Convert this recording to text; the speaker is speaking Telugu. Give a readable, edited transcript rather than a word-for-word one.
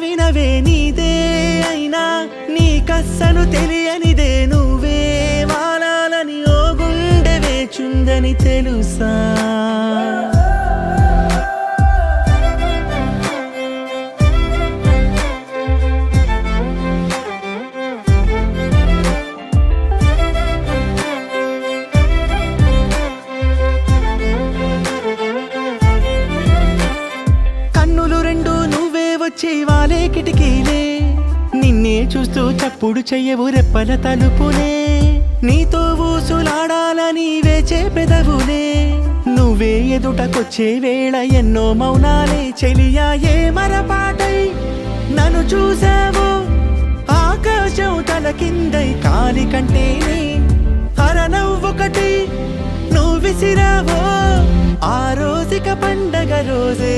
వినవే నీదే అయినా నీ కస్సను తెలియనిదే నువ్వే వాలాలని ఓ గుండె వేచుందని తెలుసా వాలే కిటికీలే నిన్నే చూస్తూ చప్పుడు చెయ్యవు రెప్పల తలుపులే నీతో ఊసులాడాలని వేచే పెదవులే నువ్వే ఎదుటకొచ్చే వేళ ఎన్నో మౌనాలే చెలియా ఏ మరపాటై నన్ను చూసావో ఆకాశం తల కిందై కాలి కంటేనే అరనవ్వొకటి నువ్వు విసిరావో ఆ రోజుక పండగ రోజే